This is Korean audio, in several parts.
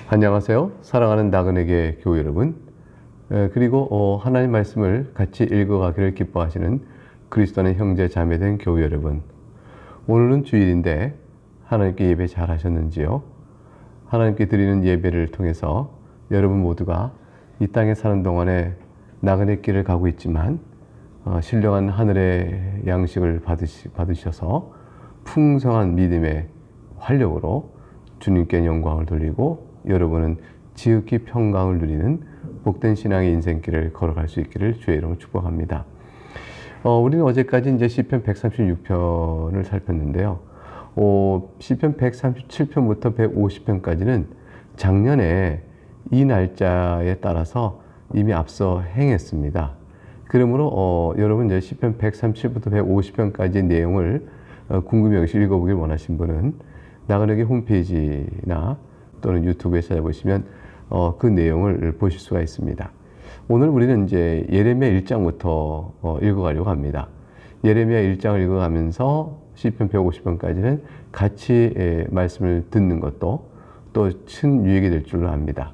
안녕하세요. 사랑하는 나그네계 교우 여러분, 그리고 하나님 말씀을 같이 읽어가기를 기뻐하시는 그리스도 안의 형제 자매된 교우 여러분, 오늘은 주일인데 하나님께 예배 잘 하셨는지요? 하나님께 드리는 예배를 통해서 여러분 모두가 이 땅에 사는 동안에 나그네 길을 가고 있지만 신령한 하늘의 양식을 받으셔서 풍성한 믿음의 활력으로 주님께 영광을 돌리고 여러분은 지극히 평강을 누리는 복된 신앙의 인생길을 걸어갈 수 있기를 주의 이름으로 축복합니다. 우리는 어제까지 이제 시편 136편을 살폈는데요. 시편 137편부터 150편까지는 작년에 이 날짜에 따라서 이미 앞서 행했습니다. 그러므로 여러분 이제 시편 137부터 150편까지의 내용을 궁금히 여기서 읽어보길 원하신 분은 나그네계 홈페이지나 또는 유튜브에 찾아보시면 그 내용을 보실 수가 있습니다. 오늘 우리는 이제 예레미야 1장부터 읽어가려고 합니다. 예레미야 1장을 읽어가면서 시편 150편까지는 같이 말씀을 듣는 것도 또 큰 유익이 될 줄로 압니다.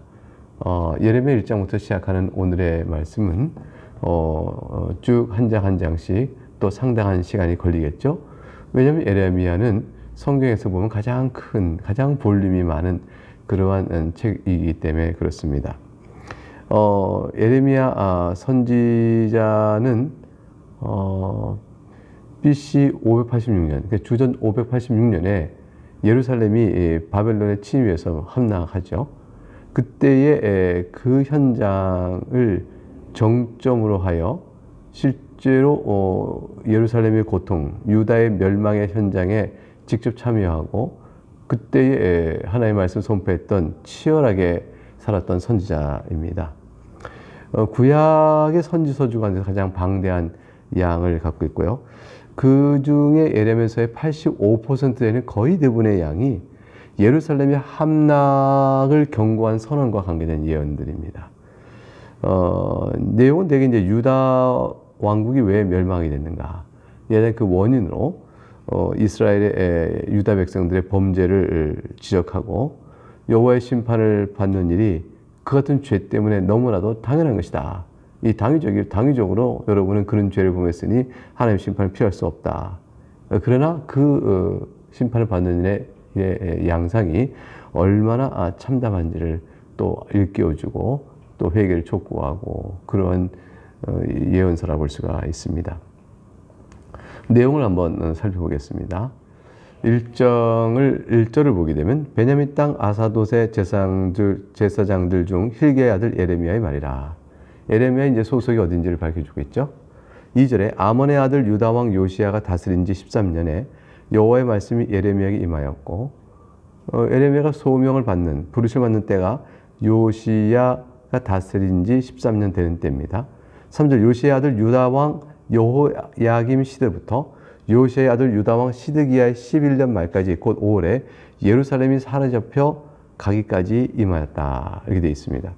예레미야 1장부터 시작하는 오늘의 말씀은 쭉 한 장 한 장씩 또 상당한 시간이 걸리겠죠. 왜냐하면 예레미야는 성경에서 보면 가장 큰, 가장 볼륨이 많은 그러한 책이기 때문에 그렇습니다. 예레미야 선지자는 BC 586년, 그러니까 주전 586년에 예루살렘이 바벨론의 침입에서 함락하죠. 그때의 그 현장을 정점으로 하여 실제로 예루살렘의 고통, 유다의 멸망의 현장에 직접 참여하고 그때에 하나님의 말씀을 선포했던 치열하게 살았던 선지자입니다. 구약의 선지서 중에서 가장 방대한 양을 갖고 있고요. 그 중에 예레미야서의 85% 되는 거의 대부분의 양이 예루살렘의 함락을 경고한 선언과 관계된 예언들입니다. 내용은 대개 이제 유다 왕국이 왜 멸망이 됐는가, 예전에 그 원인으로 이스라엘의 유다 백성들의 범죄를 지적하고 여호와의 심판을 받는 일이 그 같은 죄 때문에 너무나도 당연한 것이다. 이 당위적으로 여러분은 그런 죄를 범했으니 하나님의 심판을 피할 수 없다. 그러나 그 심판을 받는 일의 양상이 얼마나 참담한지를 또 일깨워주고 또 회개를 촉구하고 그런 예언서라 볼 수가 있습니다. 내용을 한번 살펴보겠습니다. 1절을 보게 되면 베냐민 땅 아사돗의 제사장들 중 hilge의 아들 예레미야의 말이라. 예레미야의 이제 소속이 어딘지를 밝혀주고 있죠. 2절에 아몬의 아들 유다 왕 요시야가 다스린 지 13년에 여호와의 말씀이 예레미야에게 임하였고, 예레미야가 소명을 받는, 부르심을 받는 때가 요시야가 다스린 지 13년 되는 때입니다. 3절 요시야 아들 유다 왕 여호야김 시대부터 요시야의 아들 유다 왕 시드기야의 11년 말까지 곧 5월에 예루살렘이 사로잡혀 가기까지 임하였다. 이렇게 되어 있습니다.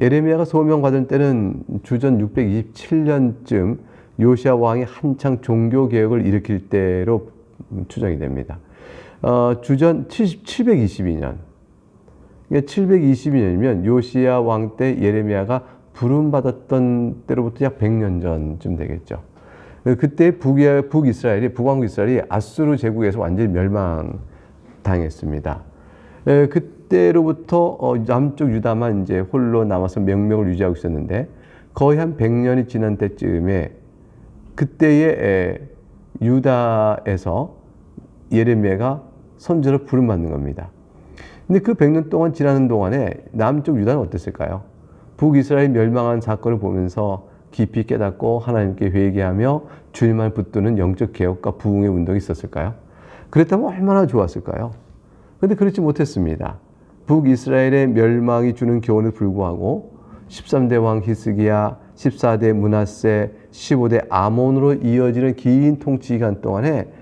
예레미야가 소명받은 때는 주전 627년쯤 요시야 왕이 한창 종교개혁을 일으킬 때로 추정이 됩니다. 주전 722년, 722년이면 요시야 왕 때 예레미야가 부름받았던 때로부터 약 100년 전쯤 되겠죠. 그때 북왕국 이스라엘이 아수르 제국에서 완전히 멸망당했습니다. 그때로부터 남쪽 유다만 이제 홀로 남아서 명명을 유지하고 있었는데 거의 한 100년이 지난 때쯤에 그때의 유다에서 예레미야가 선지자로 부름받는 겁니다. 근데 그 100년 동안 지나는 동안에 남쪽 유다는 어땠을까요? 북이스라엘이 멸망한 사건을 보면서 깊이 깨닫고 하나님께 회개하며 주님만 붙드는 영적 개혁과 부흥의 운동이 있었을까요? 그랬다면 얼마나 좋았을까요? 그런데 그렇지 못했습니다. 북이스라엘의 멸망이 주는 교훈에 불구하고 13대 왕 히스기야, 14대 므낫세, 15대 아몬으로 이어지는 긴 통치 기간 동안에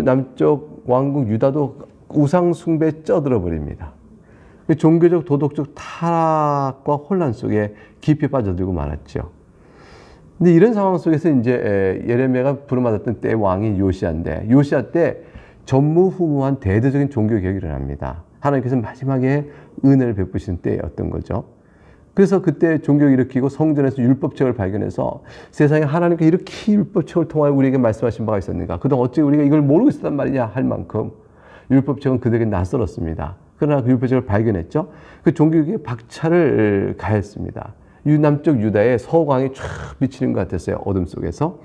남쪽 왕국 유다도 우상 숭배에 쩌들어 버립니다. 종교적 도덕적 타락과 혼란 속에 깊이 빠져들고 말았죠. 근데 이런 상황 속에서 이제 예레미야가 부름받았던 때 왕이 요시야인데, 요시야 때 전무후무한 대대적인 종교 개혁이 일어납니다. 하나님께서 마지막에 은혜를 베푸신 때였던 거죠. 그래서 그때 종교를 일으키고 성전에서 율법책을 발견해서 세상에 하나님께 이렇게 율법책을 통하여 우리에게 말씀하신 바가 있었는가? 그동안 어찌 우리가 이걸 모르고 있었단 말이냐 할 만큼 율법책은 그들에게 낯설었습니다. 그러나 그 율법책을 발견했죠. 그 종교개혁에 박차를 가했습니다. 남쪽 유다의 서광이 쫙 비치는 것 같았어요. 어둠 속에서.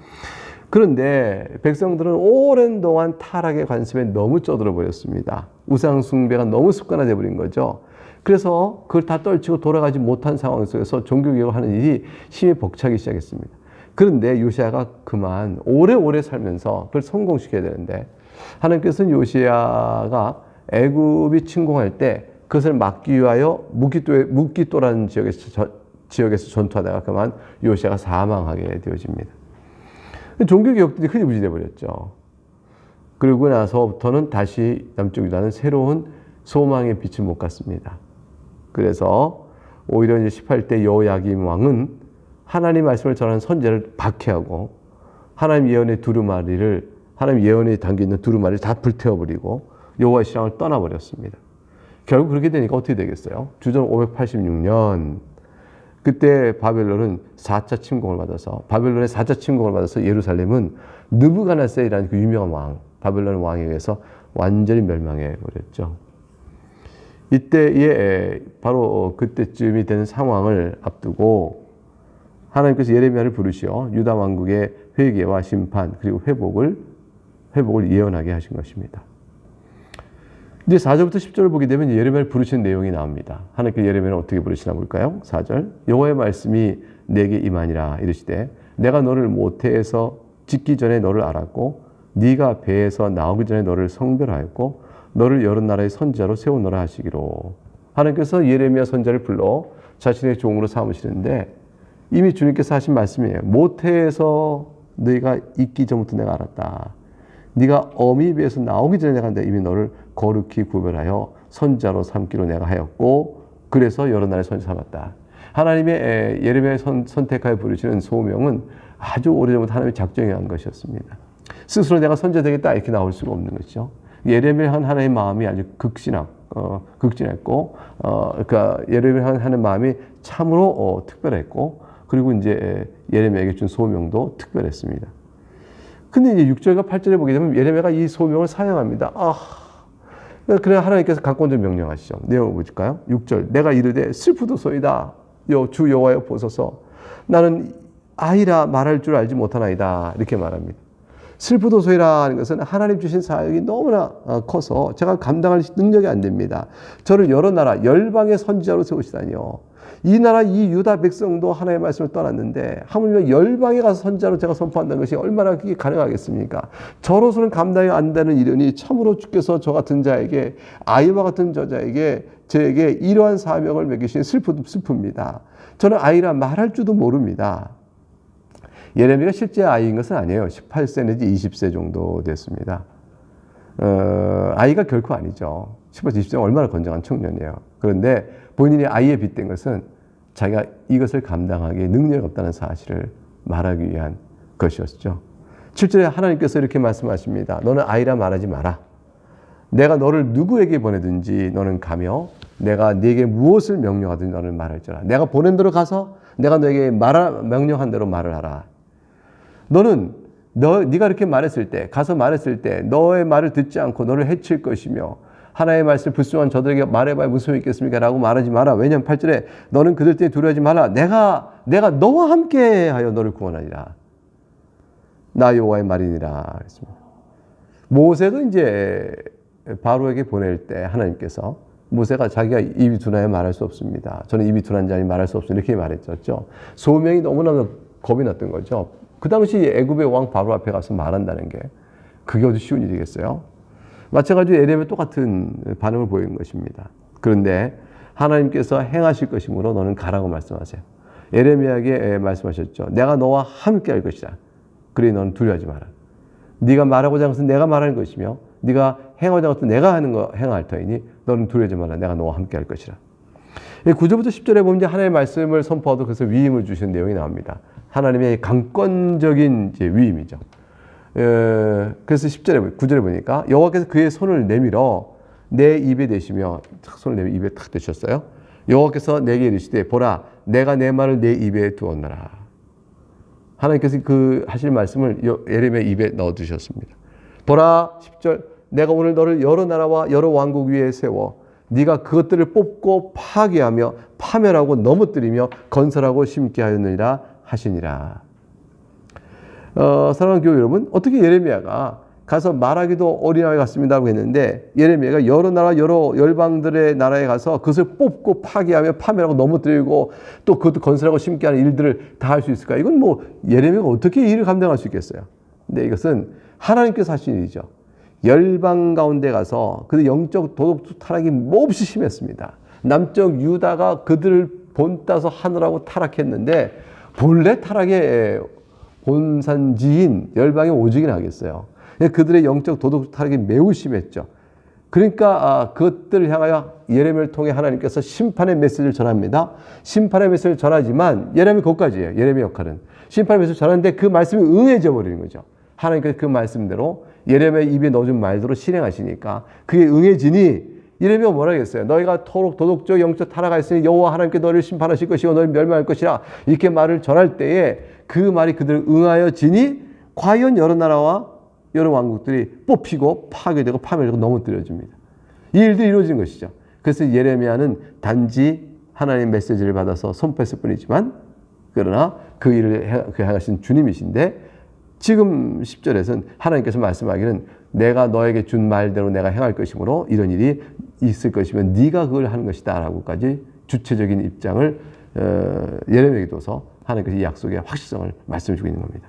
그런데 백성들은 오랜 동안 타락의 관습에 너무 쩌들어 버렸습니다. 우상 숭배가 너무 습관화되어 버린 거죠. 그래서 그걸 다 떨치고 돌아가지 못한 상황 속에서 종교개혁을 하는 일이 심히 벅차기 시작했습니다. 그런데 요시야가 그만 오래오래 살면서 그걸 성공시켜야 되는데 하나님께서는 요시야가 애굽이 침공할 때 그것을 막기 위하여 묵기또라는 지역에서 전투하다가 그만 요시야가 사망하게 되어집니다. 종교개혁들이 흐리부지돼 버렸죠. 그러고 나서부터는 다시 남쪽 유다는 새로운 소망의 빛을 못 갔습니다. 그래서 오히려 이제 18대 여호야김 왕은 하나님 말씀을 전하는 선지자를 박해하고 하나님 예언의 두루마리를 하나님 예언에 담겨 있는 두루마리를 다 불태워버리고 여호와의 신앙을 떠나버렸습니다. 결국 그렇게 되니까 어떻게 되겠어요? 주전 586년 그때 바벨론은 4차 침공을 받아서 바벨론의 4차 침공을 받아서 예루살렘은 느부갓네살이라는 그 유명한 왕 바벨론 왕에 의해서 완전히 멸망해 버렸죠. 이때에 바로 그때쯤이 되는 상황을 앞두고 하나님께서 예레미야를 부르시어 유다 왕국의 회개와 심판 그리고 회복을 예언하게 하신 것입니다. 이제 4절부터 10절을 보게 되면 예레미야를 부르시는 내용이 나옵니다. 하나님께서 예레미야를 어떻게 부르시나 볼까요? 4절 여호와의 말씀이 내게 임하니라 이르시되 내가 너를 모태에서 짓기 전에 너를 알았고 네가 배에서 나오기 전에 너를 성별하였고 너를 여러 나라의 선지자로 세우노라 하시기로. 하나님께서 예레미야 선지자를 불러 자신의 종으로 삼으시는데 이미 주님께서 하신 말씀이에요. 모태에서 너희가 있기 전부터 내가 알았다. 네가 어미 배에서 나오기 전에 내가 이미 너를 거룩히 구별하여 선지자로 삼기로 내가 하였고 그래서 여러 나라의 선지자 삼았다. 하나님의 예레미야를 선택하여 부르시는 소명은 아주 오래전부터 하나님이 작정해 한 것이었습니다. 스스로 내가 선지자 되겠다 이렇게 나올 수가 없는 것이죠. 예레미야 한 하나의 마음이 아주 극진했고, 그러니까 예레미야 하는 마음이 참으로 특별했고, 그리고 이제 예레미야에게 준 소명도 특별했습니다. 근데 이제 6절과 8절에 보게 되면 예레미야가 이 소명을 사용합니다. 그래 하나님께서 각본적 명령하시죠. 내용을 보실까요? 6절 내가 이르되 슬프도소이다. 주 여호와여 보소서 나는 아이라 말할 줄 알지 못하나이다. 이렇게 말합니다. 슬프도소이라는 것은 하나님 주신 사역이 너무나 커서 제가 감당할 능력이 안 됩니다. 저를 여러 나라 열방의 선지자로 세우시다니요. 이 나라 이 유다 백성도 하나님의 말씀을 떠났는데 하물며 열방에 가서 선지자로 제가 선포한다는 것이 얼마나 그게 가능하겠습니까? 저로서는 감당이 안 되는 일이니 참으로 주께서 저 같은 자에게 아이와 같은 저자에게 저에게 이러한 사명을 맡기신 슬픕니다. 저는 아이라 말할 줄도 모릅니다. 예레미야가 실제 아이인 것은 아니에요. 18세 내지 20세 정도 됐습니다. 아이가 결코 아니죠. 18세, 20세는 얼마나 건장한 청년이에요. 그런데 본인이 아이에 빗댄 것은 자기가 이것을 감당하기에 능력이 없다는 사실을 말하기 위한 것이었죠. 7절에 하나님께서 이렇게 말씀하십니다. 너는 아이라 말하지 마라. 내가 너를 누구에게 보내든지 너는 가며 내가 네게 무엇을 명령하든지 너는 말할지라. 내가 보낸 대로 가서 내가 너에게 명령한 대로 말을 하라. 네가 이렇게 말했을 때, 가서 말했을 때 너의 말을 듣지 않고 너를 해칠 것이며 하나님의 말씀을 불순종한 저들에게 말해봐야 무슨 소용이 있겠습니까? 라고 말하지 마라. 왜냐하면 8절에 너는 그들 때문에 두려워하지 마라. 내가 너와 함께 하여 너를 구원하리라. 나 여호와의 말이니라. 그랬습니다. 모세도 이제 바로에게 보낼 때 하나님께서 모세가 자기가 입이 둔하여 말할 수 없습니다. 저는 입이 둔한 자니 말할 수 없습니다. 이렇게 말했었죠. 소명이 너무나 겁이 났던 거죠. 그 당시 애굽의 왕 바로 앞에 가서 말한다는 게 그게 어디 쉬운 일이겠어요? 마찬가지로 예레미야 똑같은 반응을 보이는 것입니다. 그런데 하나님께서 행하실 것이므로 너는 가라고 말씀하세요. 예레미야에게 말씀하셨죠. 내가 너와 함께 할 것이다. 그러니 너는 두려워하지 마라. 네가 말하고자 하는 것은 내가 말하는 것이며 네가 행하고자 하는 것은 내가 하는 거 행할 터이니 너는 두려워하지 마라. 내가 너와 함께 할 것이라. 9절부터 10절에 보면 이제 하나님의 말씀을 선포하도 그래서 위임을 주시는 내용이 나옵니다. 하나님의 강권적인 이제 위임이죠. 그래서 9절에 보니까 여호와께서 그의 손을 내밀어 내 입에 대시며 손을 내 입에 탁 대셨어요. 여호와께서 내게 이르시되 보라 내가 내 말을 내 입에 두었노라. 하나님께서 그 하실 말씀을 예레미야 입에 넣어 두셨습니다. 보라 10절 내가 오늘 너를 여러 나라와 여러 왕국 위에 세워 네가 그것들을 뽑고 파괴하며 파멸하고 넘어뜨리며 건설하고 심게 하였느니라 하시니라. 사랑하는 교회 여러분, 어떻게 예레미야가 가서 말하기도 어린아이 같습니다라고 했는데 예레미야가 여러 나라 여러 열방들의 나라에 가서 그것을 뽑고 파괴하며 파멸하고 넘어뜨리고 또 그것도 건설하고 심게 하는 일들을 다 할 수 있을까? 이건 뭐 예레미야가 어떻게 이 일을 감당할 수 있겠어요? 근데 이것은 하나님께서 하신 일이죠. 열방 가운데 가서 그 영적 도덕 타락이 몹시 심했습니다. 남쪽 유다가 그들을 본따서 하느라고 타락했는데 본래 타락의 본산지인 열방의 오직이나 하겠어요. 그들의 영적 도덕 타락이 매우 심했죠. 그러니까 그것들을 향하여 예레미야를 통해 하나님께서 심판의 메시지를 전합니다. 심판의 메시지를 전하지만 예레미야 그것까지예요. 예레미야 역할은. 심판의 메시지를 전하는데 그 말씀이 응해져 버리는 거죠. 하나님께서 그 말씀대로 예레미야 입에 넣어준 말대로 실행하시니까 그게 응해지니 예레미야가 뭐라 했어요? 너희가 토록 도덕적 영적 타락가 있으니 여호와 하나님께 너희를 심판하실 것이고 너희를 멸망할 것이라 이렇게 말을 전할 때에 그 말이 그들을 응하여 지니 과연 여러 나라와 여러 왕국들이 뽑히고 파괴되고 파멸되고 넘어뜨려집니다. 이 일들이 이루어진 것이죠. 그래서 예레미야는 단지 하나님의 메시지를 받아서 선포했을 뿐이지만 그러나 그 일을 행하신 주님이신데 지금 10절에서는 하나님께서 말씀하기는 내가 너에게 준 말대로 내가 행할 것이므로 이런 일이 있을 것이면 네가 그걸 하는 것이다 라고까지 주체적인 입장을 예레미야에게 둬서 하나님께서 이 약속의 확실성을 말씀해 주고 있는 겁니다.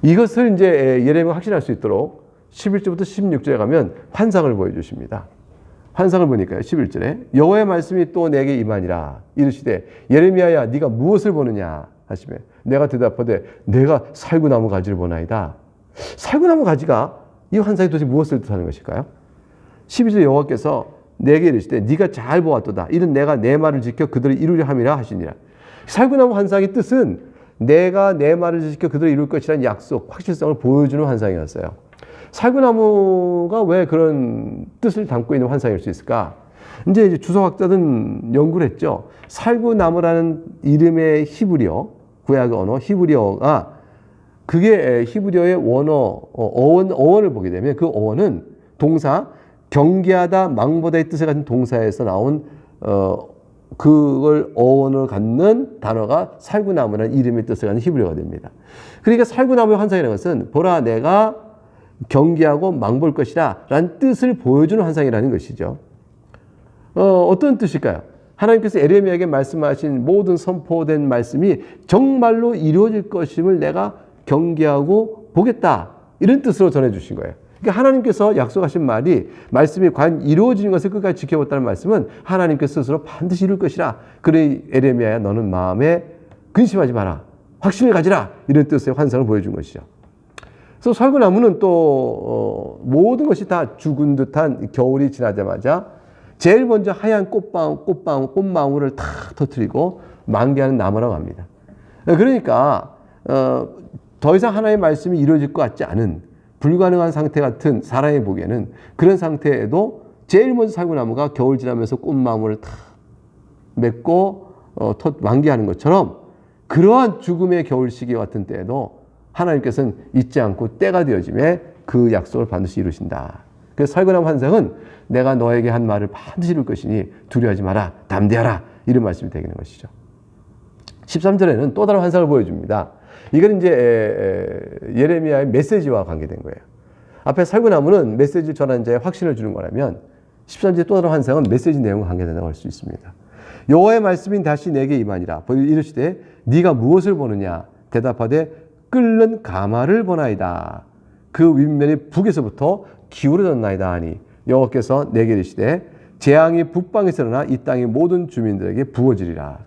이것을 이제 예레미야가 확신할 수 있도록 11절부터 16절에 가면 환상을 보여주십니다. 환상을 보니까요. 11절에 여호와의 말씀이 또 내게 임하니라 이르시되 예레미야야 네가 무엇을 보느냐 하시며 내가 대답하되 내가 살구나무 가지를 보나이다. 살구나무 가지가 이 환상이 도대체 무엇을 뜻하는 것일까요? 12절 여호와께서 내게 이르시되 네가 잘 보았도다. 이는 내가 내 말을 지켜 그들을 이루려 함이라 하시니라. 살구나무 환상의 뜻은 내가 내 말을 지켜 그들을 이룰 것이라는 약속, 확실성을 보여주는 환상이었어요. 살구나무가 왜 그런 뜻을 담고 있는 환상일 수 있을까? 이제 주석학자들은 연구를 했죠. 살구나무라는 이름의 히브리어, 구약 언어 히브리어가 그게 히브리어의 원어, 어원을 보게 되면 그 어원은 동사, 경계하다, 망보다의 뜻을 가진 동사에서 나온 그걸 어원을 갖는 단어가 살구나무라는 이름의 뜻을 가진 히브리어가 됩니다. 그러니까 살구나무의 환상이라는 것은 보라 내가 경계하고 망볼 것이라 라는 뜻을 보여주는 환상이라는 것이죠. 어떤 뜻일까요? 하나님께서 예레미야에게 말씀하신 모든 선포된 말씀이 정말로 이루어질 것임을 내가 경계하고 보겠다. 이런 뜻으로 전해주신 거예요. 그러니까 하나님께서 약속하신 말씀이 과연 이루어지는 것을 끝까지 지켜봤다는 말씀은 하나님께서 스스로 반드시 이룰 것이라. 그래 예레미야야 너는 마음에 근심하지 마라. 확신을 가지라. 이런 뜻의 환상을 보여준 것이죠. 그래서 살구나무는 또 모든 것이 다 죽은 듯한 겨울이 지나자마자 제일 먼저 하얀 꽃망울을 다 터뜨리고 만개하는 나무라고 합니다. 그러니까 더 이상 하나님의 말씀이 이루어질 것 같지 않은 불가능한 상태 같은 사람이 보기에는 그런 상태에도 제일 먼저 살구나무가 겨울 지나면서 꽃망울을 다 맺고 만개하는 것처럼 그러한 죽음의 겨울 시기 같은 때에도 하나님께서는 잊지 않고 때가 되어짐에 그 약속을 반드시 이루신다. 그래서 살구나무 환상은 내가 너에게 한 말을 반드시 이룰 것이니 두려워하지 마라. 담대하라. 이런 말씀이 되는 것이죠. 13절에는 또 다른 환상을 보여줍니다. 이건 이제 예레미야의 메시지와 관계된 거예요. 앞에 살구나무는 메시지를 전하는 자의 확신을 주는 거라면 13절의 또 다른 환상은 메시지 내용과 관계된다고 할 수 있습니다. 여호와의 말씀이 다시 내게 임하니라. 이르시되 네가 무엇을 보느냐? 대답하되 끓는 가마를 보나이다. 그 윗면이 북에서부터 기울어졌나이다 하니 여호와께서 내게 이르시되 재앙이 북방에서 일어나 이 땅의 모든 주민들에게 부어지리라.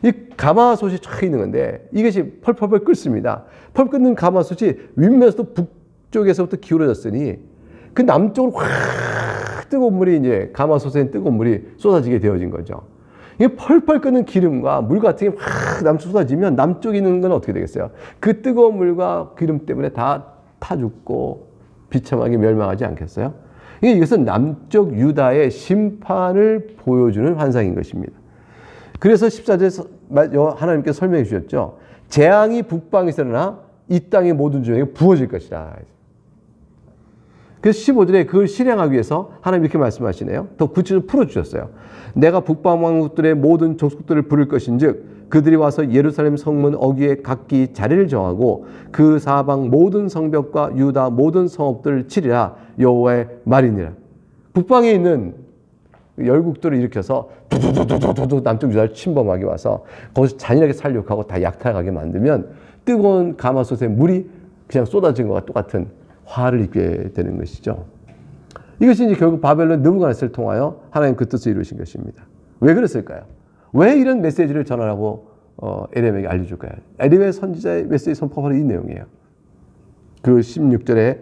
이 가마솥이 쫙 있는 건데 이것이 펄펄펄 끓습니다. 펄 끓는 가마솥이 윗면에서도 북쪽에서부터 기울어졌으니 그 남쪽으로 확 뜨거운 물이 이제 가마솥에 뜨거운 물이 쏟아지게 되어진 거죠. 이게 펄펄 끓는 기름과 물 같은 게 확 남쪽 쏟아지면 남쪽에 있는 건 어떻게 되겠어요? 그 뜨거운 물과 기름 때문에 다 타 죽고 비참하게 멸망하지 않겠어요? 그러니까 이것은 남쪽 유다의 심판을 보여주는 환상인 것입니다. 그래서 14절에서 하나님께서 설명해 주셨죠. 재앙이 북방에서 일어나 이 땅의 모든 주에게 부어질 것이라. 그래서 15절에 그걸 실행하기 위해서 하나님 이렇게 말씀하시네요. 더 구체적으로 풀어주셨어요. 내가 북방 왕국들의 모든 족속들을 부를 것인즉 그들이 와서 예루살렘 성문 어귀에 각기 자리를 정하고 그 사방 모든 성벽과 유다 모든 성읍들을 치리라 여호와의 말이니라. 북방에 있는 열국들을 일으켜서 두두두두두두 남쪽 유다를 침범하게 와서 거기서 잔인하게 살육하고 다 약탈하게 만들면 뜨거운 가마솥에 물이 그냥 쏟아진 것과 똑같은 화를 입게 되는 것이죠. 이것이 이제 결국 바벨론 느부갓네살을 통하여 하나님 그 뜻을 이루신 것입니다. 왜 그랬을까요? 왜 이런 메시지를 전하라고 에레미야에게 알려줄까요? 에레미야 선지자의 메시지 선포가 바로 이 내용이에요. 그 16절에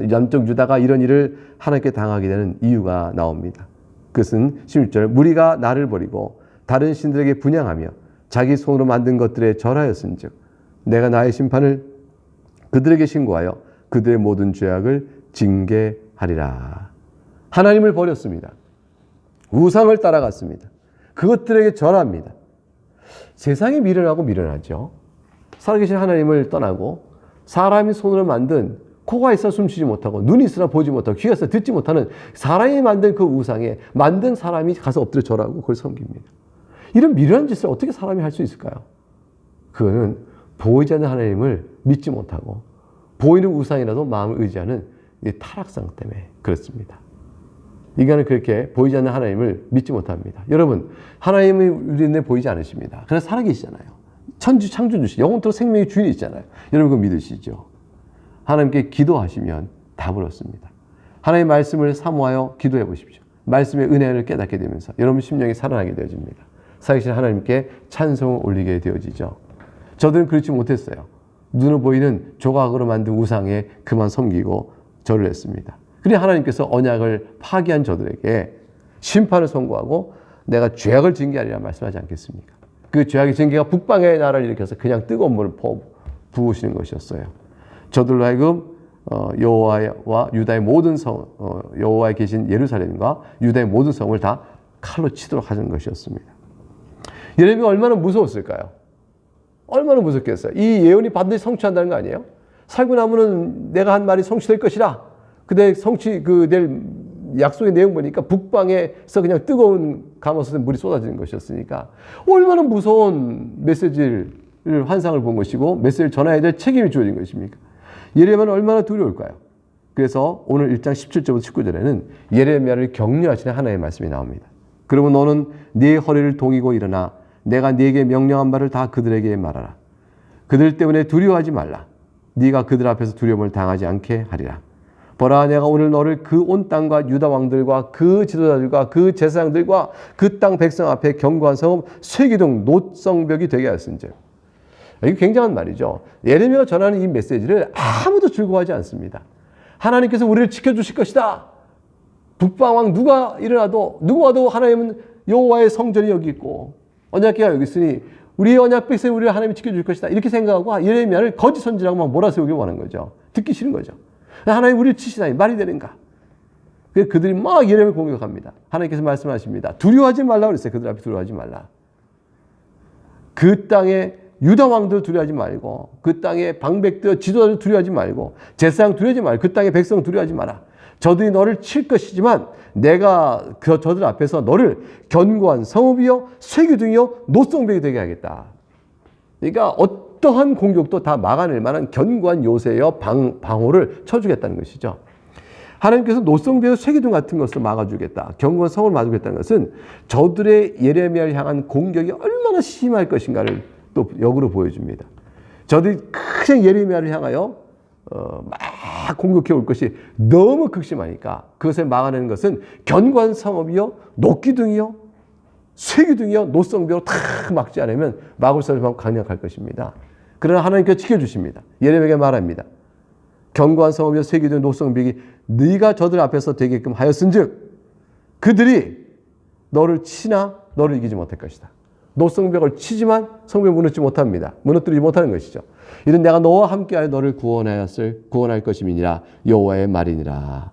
남쪽 유다가 이런 일을 하나님께 당하게 되는 이유가 나옵니다. 그것은 16절 무리가 나를 버리고 다른 신들에게 분향하며 자기 손으로 만든 것들에 절하였은즉 내가 나의 심판을 그들에게 신고하여 그들의 모든 죄악을 징계하리라. 하나님을 버렸습니다. 우상을 따라갔습니다. 그것들에게 절합니다. 세상이 미련하고 미련하죠. 살아계신 하나님을 떠나고 사람이 손으로 만든 코가 있어 숨쉬지 못하고 눈이 있으나 보지 못하고 귀가 있어 듣지 못하는 사람이 만든 그 우상에 만든 사람이 가서 엎드려 절하고 그걸 섬깁니다. 이런 미련한 짓을 어떻게 사람이 할 수 있을까요? 그거는 보이지 않는 하나님을 믿지 못하고 보이는 우상이라도 마음을 의지하는 타락상 때문에 그렇습니다. 인간은 그렇게 보이지 않는 하나님을 믿지 못합니다. 여러분, 하나님이 우리 눈에 보이지 않으십니다. 그래서 살아계시잖아요. 천주 창조주시 영원토록 생명의 주인이시잖아요. 여러분 그거 믿으시죠? 하나님께 기도하시면 답을 얻습니다. 하나님의 말씀을 사모하여 기도해 보십시오. 말씀의 은혜를 깨닫게 되면서 여러분 심령이 살아나게 되어집니다. 살아계신 하나님께 찬송을 올리게 되어지죠. 저들은 그렇지 못했어요. 눈으로 보이는 조각으로 만든 우상에 그만 섬기고 절을 했습니다. 그리고 하나님께서 언약을 파기한 저들에게 심판을 선고하고 내가 죄악을 징계하리라 말씀하지 않겠습니까? 그 죄악의 징계가 북방의 나라를 일으켜서 그냥 뜨거운 물을 부으시는 것이었어요. 저들로 하여금 여호와와 유다의 모든 성, 여호와에 계신 예루살렘과 유다의 모든 성을 다 칼로 치도록 하는 것이었습니다. 예레미야가 얼마나 무서웠을까요? 얼마나 무섭겠어요. 이 예언이 반드시 성취한다는 거 아니에요? 살고 나면은 내가 한 말이 성취될 것이라. 근데 낼 약속의 내용 보니까 북방에서 그냥 뜨거운 가마솥에 물이 쏟아지는 것이었으니까 얼마나 무서운 메시지를 환상을 본 것이고 메시지를 전해야 될 책임이 주어진 것입니까? 예레미야는 얼마나 두려울까요? 그래서 오늘 1장 17절부터 19절에는 예레미야를 격려하시는 하나님의 말씀이 나옵니다. 그러면 너는 네 허리를 동이고 일어나 내가 네게 명령한 바를 다 그들에게 말하라. 그들 때문에 두려워하지 말라. 네가 그들 앞에서 두려움을 당하지 않게 하리라. 보라, 내가 오늘 너를 그 온 땅과 유다 왕들과 그 지도자들과 그 제사장들과 그 땅 백성 앞에 견고한 성읍 쇠기둥 노성벽이 되게 하였은즉. 이게 굉장한 말이죠. 예레미야가 전하는 이 메시지를 아무도 즐거워하지 않습니다. 하나님께서 우리를 지켜주실 것이다. 북방왕 누가 일어나도 누구와도 하나님은 여호와의 성전이 여기 있고 언약궤가 여기 있으니 우리의 언약 백성이 우리를 하나님이 지켜줄 것이다. 이렇게 생각하고 예레미야를 거짓 선지라고 막 몰아세우기 원하는 거죠. 듣기 싫은 거죠. 하나님 우리를 치시다니 말이 되는가. 그래서 그들이 막 예레미야를 공격합니다. 하나님께서 말씀하십니다. 두려워하지 말라고 그랬어요. 그들 앞에 두려워하지 말라. 그 땅에 유다 왕들 두려워하지 말고 그 땅의 방백들 지도자들 두려워하지 말고 제사장 두려워하지 말고 그 땅의 백성 두려워하지 마라. 저들이 너를 칠 것이지만 내가 저들 앞에서 너를 견고한 성읍이요 쇠기둥이요 노성벽이 되게 하겠다. 그러니까 어떠한 공격도 다 막아낼 만한 견고한 요새여 방호를 쳐주겠다는 것이죠. 하나님께서 노성벽 쇠기둥 같은 것을 막아주겠다. 견고한 성을 막아주겠다는 것은 저들의 예레미야를 향한 공격이 얼마나 심할 것인가를 또 역으로 보여줍니다. 저들이 그냥 예레미야를 향하여 막 공격해 올 것이 너무 극심하니까 그것을 막아내는 것은 견고한 성읍이요 녹기둥이요 쇠기둥이요 노성벽으로 다 막지 않으면 막을 수 없는 강력할 것입니다. 그러나 하나님께서 지켜주십니다. 예레미야에게 말합니다. 견고한 성읍이요 쇠기둥 노성벽이 네가 저들 앞에서 되게끔 하였은즉 그들이 너를 치나 너를 이기지 못할 것이다. 노성벽을 치지만 성벽을 무너뜨리지 못합니다. 무너뜨리지 못하는 것이죠. 이는 내가 너와 함께하여 너를 구원할 것임이니라 여호와의 말이니라.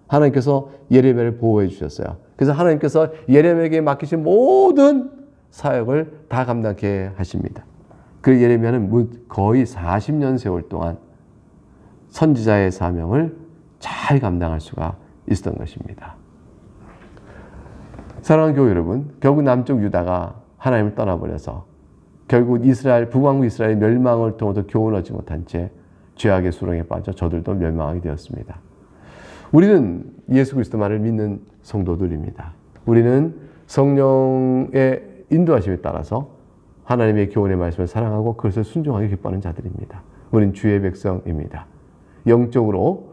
하나님께서 예레미야를 보호해 주셨어요. 그래서 하나님께서 예레미야에게 맡기신 모든 사역을 다 감당케 하십니다. 그리고 예레미야는 거의 40년 세월 동안 선지자의 사명을 잘 감당할 수가 있었던 것입니다. 사랑하는 교회 여러분, 결국 남쪽 유다가 하나님을 떠나버려서 결국 이스라엘, 북왕국 이스라엘의 멸망을 통해서 교훈 얻지 못한 채 죄악의 수렁에 빠져 저들도 멸망하게 되었습니다. 우리는 예수 그리스도만을 믿는 성도들입니다. 우리는 성령의 인도하심에 따라서 하나님의 교훈의 말씀을 사랑하고 그것을 순종하게 기뻐하는 자들입니다. 우리는 주의 백성입니다. 영적으로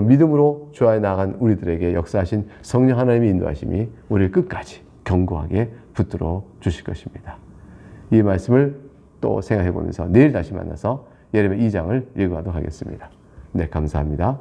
믿음으로 주하에 나아간 우리들에게 역사하신 성령 하나님의 인도하심이 우리를 끝까지 견고하게 붙들어 주실 것입니다. 이 말씀을 또 생각해 보면서 내일 다시 만나서 예레미야 2장을 읽어가도록 하겠습니다. 네, 감사합니다.